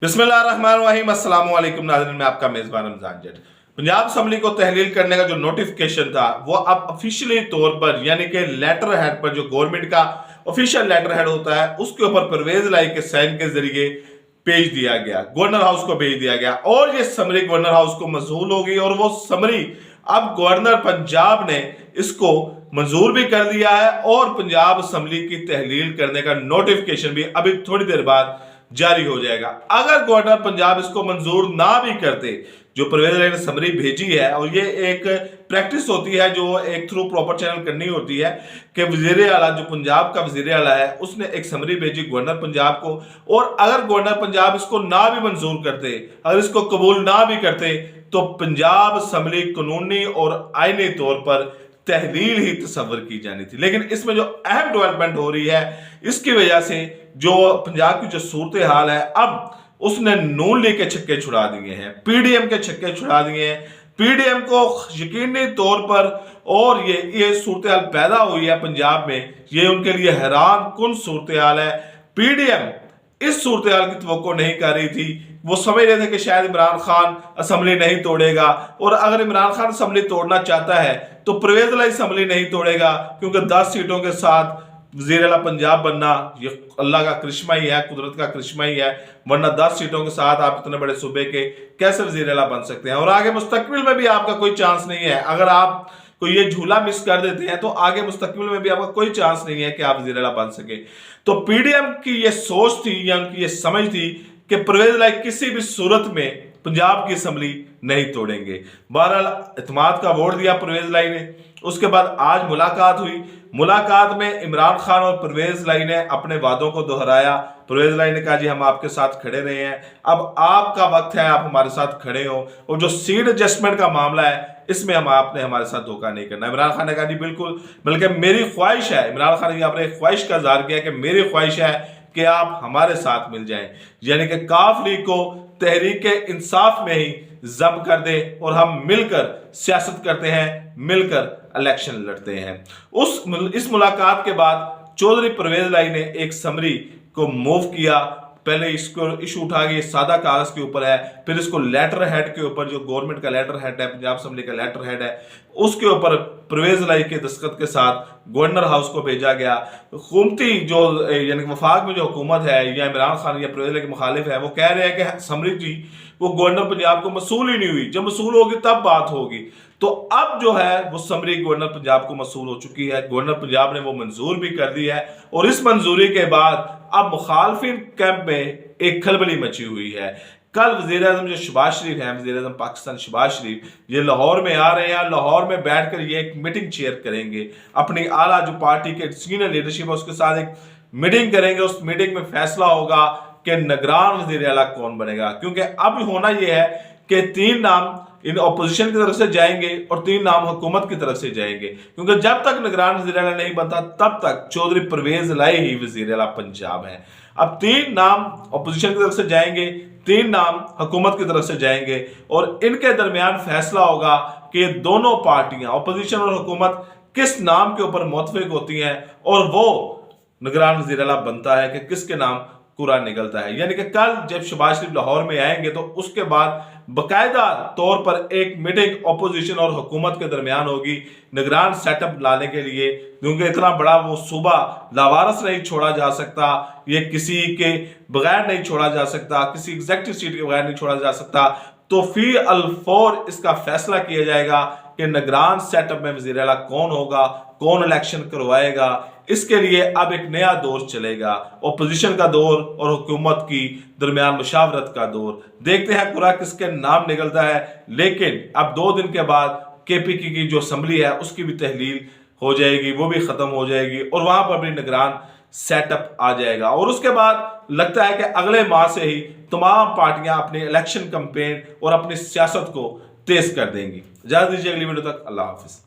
बिस्मिल्लाहिर्रहमानिर्रहीम अस्सलाम वालेकुम नाज़रीन, मैं आपका मेज़बान रमज़ान जट। पंजाब असम्बली को तहलील करने का जो नोटिफिकेशन था वो अब ऑफिशियली तौर पर यानी कि लेटर हेड पर, जो गवर्नमेंट का ऑफिशियल लेटर हेड होता है उसके ऊपर परवेज लाई के साइन के जरिए भेज दिया गया, गवर्नर हाउस को भेज दिया गया और ये समरी गवर्नर हाउस को मंजूर होगी और वो समरी अब गवर्नर पंजाब ने इसको मंजूर भी कर दिया है और पंजाब असम्बली की तहलील करने का नोटिफिकेशन भी अभी थोड़ी देर बाद जारी हो जाएगा। अगर गवर्नर पंजाब इसको मंजूर ना भी करते, जो परवेज लाई ने समरी भेजी है, और ये एक प्रैक्टिस होती है जो एक थ्रू प्रॉपर चैनल करनी होती है कि वजीर आला, जो पंजाब का वजीर आला है, उसने एक समरी भेजी गवर्नर पंजाब को, और अगर गवर्नर पंजाब इसको ना भी मंजूर करते, अगर इसको कबूल ना भी करते, तो पंजाब असम्बली कानूनी और आईनी तौर पर तहलील ही तस्वर की जानी थी। लेकिन इसमें जो अहम डेवलपमेंट हो रही है, इसकी वजह से जो पंजाब की जो सूरत हाल है, अब उसने नून लीग के छक्के छुड़ा दिए हैं, पीडीएम के छक्के छुड़ा दिए हैं। पीडीएम को यकीनी तौर पर, और ये सूरत हाल पैदा हुई है पंजाब में, ये उनके लिए हैरान कुन सूरत हाल है। पीडीएम इस सूरत हाल की तवक्को नहीं कर रही थी। वो समझ रहे थे कि शायद इमरान खान असम्बली नहीं तोड़ेगा, और अगर इमरान खान असम्बली तोड़ना चाहता है तो परवेज लाई असम्बली नहीं तोड़ेगा, क्योंकि 10 सीटों के साथ वज़ीर आला पंजाब बनना ये अल्लाह का करिश्मा ही है, कुदरत का करिश्मा ही है। वरना 10 सीटों के साथ आप इतने बड़े सूबे के कैसे वज़ीर आला बन सकते हैं, और आगे मुस्तकबिल में भी आपका कोई चांस नहीं है। अगर आप कोई ये झूला मिस कर देते हैं तो आगे मुस्तकबिल में भी आपका कोई चांस नहीं है कि आप वज़ीर आला बन सके। तो पीडीएम की ये सोच थी या उनकी ये समझ थी कि परवेज लाई किसी भी सूरत में पंजाब की असम्बली नहीं तोड़ेंगे। बहरहाल इत्मीनान का वोट दिया परवेज लाई ने। उसके बाद आज मुलाकात हुई। मुलाकात में इमरान खान और परवेज लाई ने अपने वादों को दोहराया। परवेज लाई ने कहा, जी हम आपके साथ खड़े रहे हैं, अब आपका वक्त है, आप हमारे साथ खड़े हो, और जो सीट एडजस्टमेंट का मामला है इसमें आपने हमारे साथ धोखा नहीं करना। इमरान खान ने कहा, जी बिल्कुल, बल्कि मेरी ख्वाहिश है, इमरान खान ने अपने ख्वाहिश का इज़हार किया कि मेरी ख्वाहिश है कि आप हमारे साथ मिल जाएं, यानी कि काफ लीग को तहरीक इंसाफ में ही जम कर दे और हम मिलकर सियासत करते हैं, मिलकर इलेक्शन लड़ते हैं। इस मुलाकात के बाद चौधरी परवेज लाई ने एक समरी को मूव किया। पहले इसको इशू उठा के सादा कागज के ऊपर है, फिर इसको लेटर हेड के ऊपर, जो गवर्नमेंट का लेटर हेड है, पंजाब असम्बली का लेटर हेड है, उसके ऊपर परवेज लाई के दस्तखत के साथ गवर्नर हाउस को भेजा गया। हुकूमती जो यानी वफाक में जो हुकूमत है या इमरान खान या परवेज लाई के मुखालिफ है, वो कह रहे हैं कि समरी जी वो गवर्नर पंजाब को मसूल ही नहीं हुई, जब मसूल होगी तब बात होगी। तो अब जो है वो समरी गवर्नर पंजाब को मसूल हो चुकी है, गवर्नर पंजाब ने वो मंजूर भी कर दी है, और इस मंजूरी के बाद अब मुखालफिन कैंप में एक खलबली मची हुई है। कल वज़ीर आज़म जो शहबाज शरीफ हैं, वज़ीर आज़म पाकिस्तान शहबाज शरीफ, ये लाहौर में आ रहे हैं। लाहौर में बैठकर ये एक मीटिंग चेयर करेंगे, अपनी आला जो पार्टी के सीनियर लीडरशिप है उसके साथ एक मीटिंग करेंगे। उस मीटिंग में फैसला होगा कि निगरान वज़ीर आला कौन बनेगा, क्योंकि अब होना यह है कि 3 नाम इन अपोजिशन की तरफ से जाएंगे और 3 नाम हुकूमत की तरफ से जाएंगे, क्योंकि जब तक निगरान वज़ीर आला नहीं बनता तब तक चौधरी परवेज लाई ही वज़ीर आला पंजाब है। अब 3 नाम अपोजिशन की तरफ से जाएंगे, 3 नाम हुकूमत की तरफ से जाएंगे, और इनके दरमियान फैसला होगा कि दोनों पार्टियां, अपोजिशन और हुकूमत, किस नाम के ऊपर मुत्तफिक होती हैं, और वो निगरान वज़ीर आला बनता है कि किसके नाम पूरा निकलता है। यानी कि कल जब शहबाज शरीफ लाहौर में आएंगे तो उसके बाद बाकायदा तौर पर एक मीटिंग अपोजिशन और हुकूमत के दरमियान होगी निगरान सेटअप लाने के लिए, क्योंकि इतना बड़ा वो सूबा लावारस नहीं छोड़ा जा सकता, ये किसी के बगैर नहीं छोड़ा जा सकता, किसी एग्जेक्टिव सीट के बगैर नहीं छोड़ा जा सकता। तो फी अल-फौर इसका फैसला किया जाएगा कि निगरान सेटअप में वज़ीर आला कौन होगा, कौन इलेक्शन करवाएगा। इसके लिए अब एक नया दौर चलेगा, अपोजिशन का दौर और हुकूमत की दरमियान मुशावरत का दौर। देखते हैं पूरा किसके नाम निकलता है। लेकिन अब 2 दिन के बाद केपीके की जो असम्बली है उसकी भी तहलील हो जाएगी, वो भी खत्म हो जाएगी, और वहां पर भी निगरान सेटअप आ जाएगा, और उसके बाद लगता है कि अगले माह से ही तमाम पार्टियां अपनी इलेक्शन कैंपेन और अपनी सियासत को तेज कर देंगी। इजाजत दीजिए, अगली वीडियो तक, अल्लाह हाफिज।